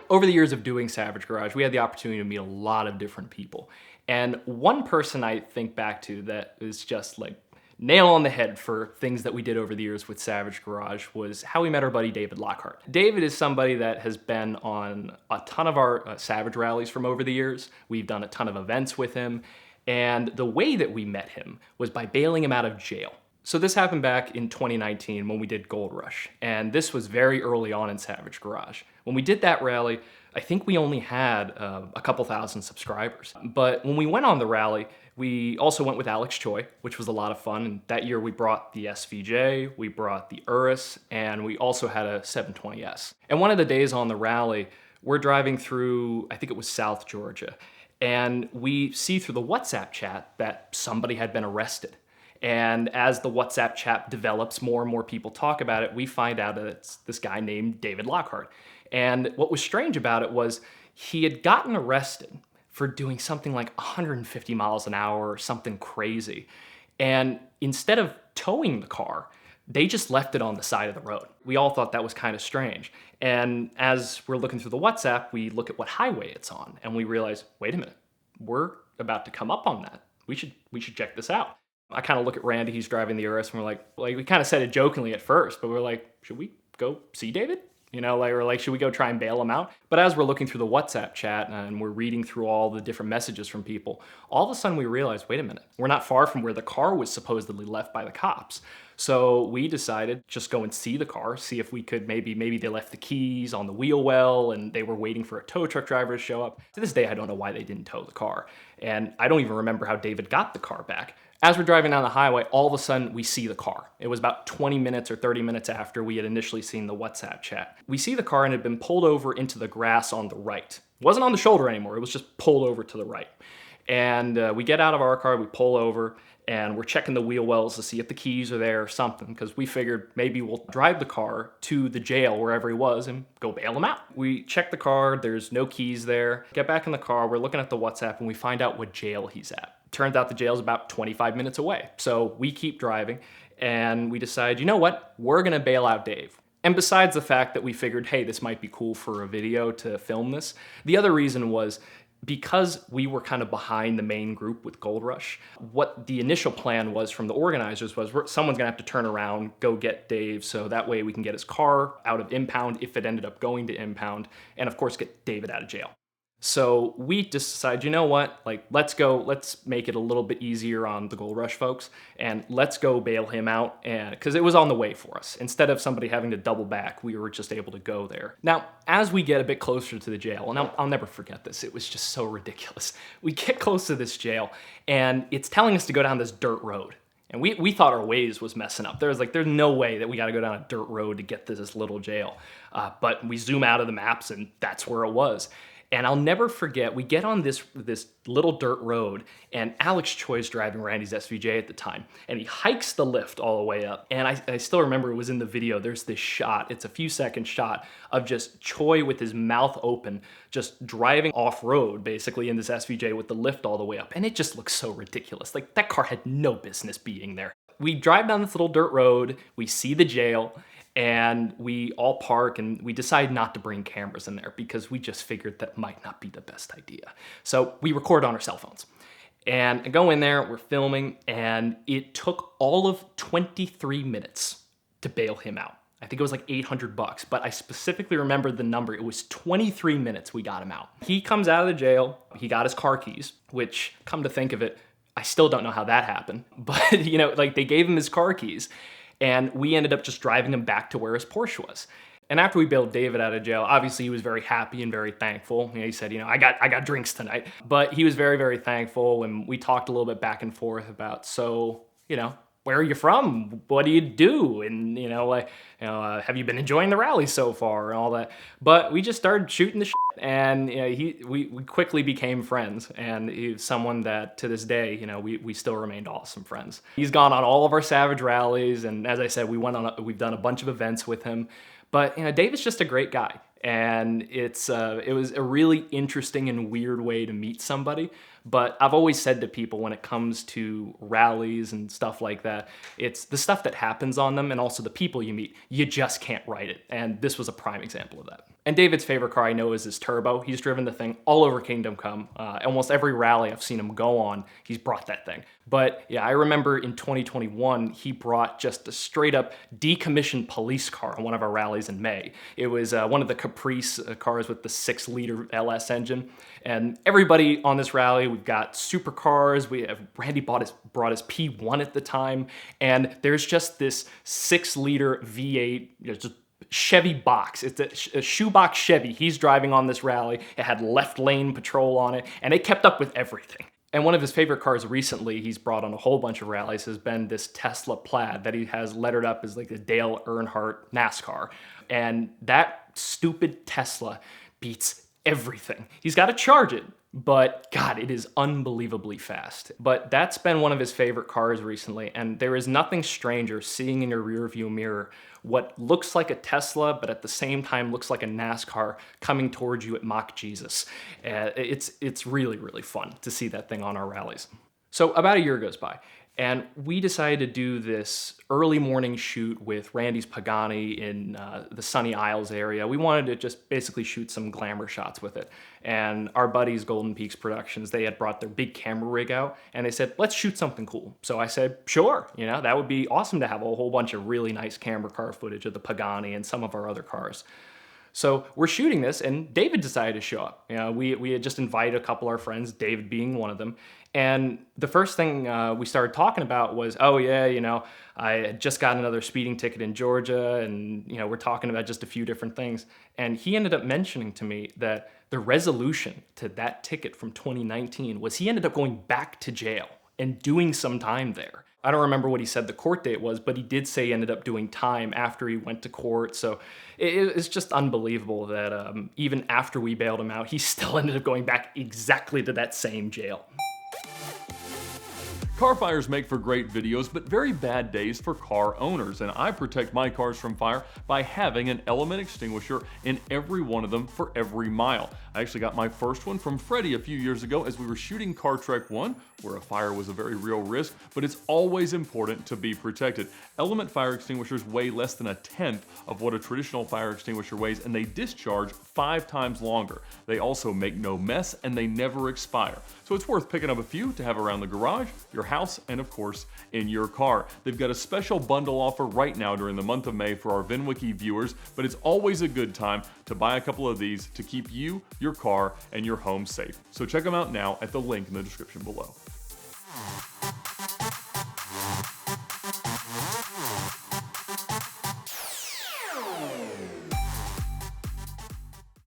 Over the years of doing Savage Garage, we had the opportunity to meet a lot of different people. And one person I think back to that is just like nail on the head for things that we did over the years with Savage Garage was how we met our buddy David Lockhart. David is somebody that has been on a ton of our Savage rallies from over the years. We've done a ton of events with him. And the way that we met him was by bailing him out of jail. So this happened back in 2019 when we did GoldRush, and this was very early on in Savage Garage. When we did that rally, I think we only had a couple thousand subscribers. But when we went on the rally, we also went with Alex Choi, which was a lot of fun. And that year we brought the SVJ, we brought the Urus, and we also had a 720S. And one of the days on the rally, we're driving through, I think it was South Georgia, and we see through the WhatsApp chat that somebody had been arrested. And as the WhatsApp chat develops, more and more people talk about it, we find out that it's this guy named David Lockhart. And what was strange about it was he had gotten arrested for doing something like 150 miles an hour or something crazy. And instead of towing the car, they just left it on the side of the road. We all thought that was kind of strange. And as we're looking through the WhatsApp, we look at what highway it's on, and we realize, wait a minute, we're about to come up on that. We should check this out. I kind of look at Randy, he's driving the Urus, and we're like we kind of said it jokingly at first, but we're like, should we go see David? You know, like, we're like, should we go try and bail him out? But as we're looking through the WhatsApp chat and we're reading through all the different messages from people, all of a sudden we realize, wait a minute, we're not far from where the car was supposedly left by the cops. So we decided just go and see the car, see if we could maybe they left the keys on the wheel well and they were waiting for a tow truck driver to show up. To this day, I don't know why they didn't tow the car. And I don't even remember how David got the car back. As we're driving down the highway, all of a sudden we see the car. It was about 20 minutes or 30 minutes after we had initially seen the WhatsApp chat. We see the car and it had been pulled over into the grass on the right. It wasn't on the shoulder anymore, it was just pulled over to the right. And we get out of our car, we pull over, and we're checking the wheel wells to see if the keys are there or something, because we figured maybe we'll drive the car to the jail wherever he was and go bail him out. We check the car, there's no keys there. Get back in the car, we're looking at the WhatsApp, and we find out what jail he's at. Turns out the jail's about 25 minutes away. So we keep driving, and we decide, you know what? We're gonna bail out Dave. And besides the fact that we figured, hey, this might be cool for a video to film this, the other reason was because we were kind of behind the main group with GoldRush, what the initial plan was from the organizers was someone's gonna have to turn around, go get Dave, so that way we can get his car out of impound if it ended up going to impound, and of course get David out of jail. So we just decided, you know what, like, let's make it a little bit easier on the GoldRush folks, and let's go bail him out, and because it was on the way for us. Instead of somebody having to double back, we were just able to go there. Now, as we get a bit closer to the jail, and I'll never forget this, it was just so ridiculous. We get close to this jail, and it's telling us to go down this dirt road. And we thought our Waze was messing up. There's no way that we gotta go down a dirt road to get to this little jail. But we zoom out of the maps, and that's where it was. And I'll never forget, we get on this little dirt road, and Alex Choi's driving Randy's SVJ at the time, and he hikes the lift all the way up. And I still remember it was in the video, there's this shot, it's a few second shot of just Choi with his mouth open, just driving off-road, basically, in this SVJ with the lift all the way up. And it just looks so ridiculous. Like, that car had no business being there. We drive down this little dirt road, we see the jail, and we all park, and we decide not to bring cameras in there because we just figured that might not be the best idea. So we record on our cell phones. And I go in there, we're filming, and it took all of 23 minutes to bail him out. I think it was like $800, but I specifically remember the number. It was 23 minutes we got him out. He comes out of the jail, he got his car keys, which, come to think of it, I still don't know how that happened. But, you know, like, they gave him his car keys, and we ended up just driving him back to where his Porsche was. And after we bailed David out of jail, obviously he was very happy and very thankful. You know, he said, you know, I got drinks tonight. But he was very, very thankful, and we talked a little bit back and forth about, so, you know, where are you from? What do you do? And, you know, like, you know, have you been enjoying the rally so far and all that? But we just started shooting the shit, and, you know, we quickly became friends. And he's someone that, to this day, you know, we still remained awesome friends. He's gone on all of our Savage rallies, and as I said, we've done a bunch of events with him. But, you know, David's just a great guy. And it was a really interesting and weird way to meet somebody. But I've always said to people, when it comes to rallies and stuff like that, it's the stuff that happens on them and also the people you meet, you just can't write it. And this was a prime example of that. And David's favorite car I know is his Turbo. He's driven the thing all over Kingdom Come. Almost every rally I've seen him go on, he's brought that thing. But yeah, I remember in 2021, he brought just a straight up decommissioned police car on one of our rallies in May. It was one of the Caprice cars with the 6-liter LS engine. And everybody on this rally, we've got supercars. Randy brought his P1 at the time. And there's just this 6-liter V8, just Chevy box. It's a shoebox Chevy. He's driving on this rally. It had left lane patrol on it, and it kept up with everything. And one of his favorite cars recently, he's brought on a whole bunch of rallies, has been this Tesla Plaid that he has lettered up as like the Dale Earnhardt NASCAR. And that stupid Tesla beats everything. He's got to charge it, but God, it is unbelievably fast. But that's been one of his favorite cars recently, and there is nothing stranger seeing in your rearview mirror what looks like a Tesla, but at the same time looks like a NASCAR coming towards you at Mach Jesus. It's really, really fun to see that thing on our rallies. So about a year goes by, and we decided to do this early morning shoot with Randy's Pagani in the Sunny Isles area. We wanted to just basically shoot some glamour shots with it. And our buddies, Golden Peaks Productions, they had brought their big camera rig out, and they said, let's shoot something cool. So I said, sure, that would be awesome to have a whole bunch of really nice camera car footage of the Pagani and some of our other cars. So we're shooting this, and David decided to show up. We had just invited a couple of our friends, David being one of them. And the first thing we started talking about was, oh yeah, I had just got another speeding ticket in Georgia, and we're talking about just a few different things. And he ended up mentioning to me that the resolution to that ticket from 2019 was he ended up going back to jail and doing some time there. I don't remember what he said the court date was, but he did say he ended up doing time after he went to court. So it's just unbelievable that even after we bailed him out, he still ended up going back exactly to that same jail. Car fires make for great videos, but very bad days for car owners, and I protect my cars from fire by having an element extinguisher in every one of them for every mile. I actually got my first one from Freddie a few years ago as we were shooting Car Trek 1, where a fire was a very real risk, but it's always important to be protected. Element fire extinguishers weigh less than 1/10 of what a traditional fire extinguisher weighs, and they discharge 5 times longer. They also make no mess, and they never expire. So it's worth picking up a few to have around the garage, your house, and of course, in your car. They've got a special bundle offer right now during the month of May for our VINwiki viewers, but it's always a good time to buy a couple of these to keep you, your car, and your home safe. So check them out now at the link in the description below.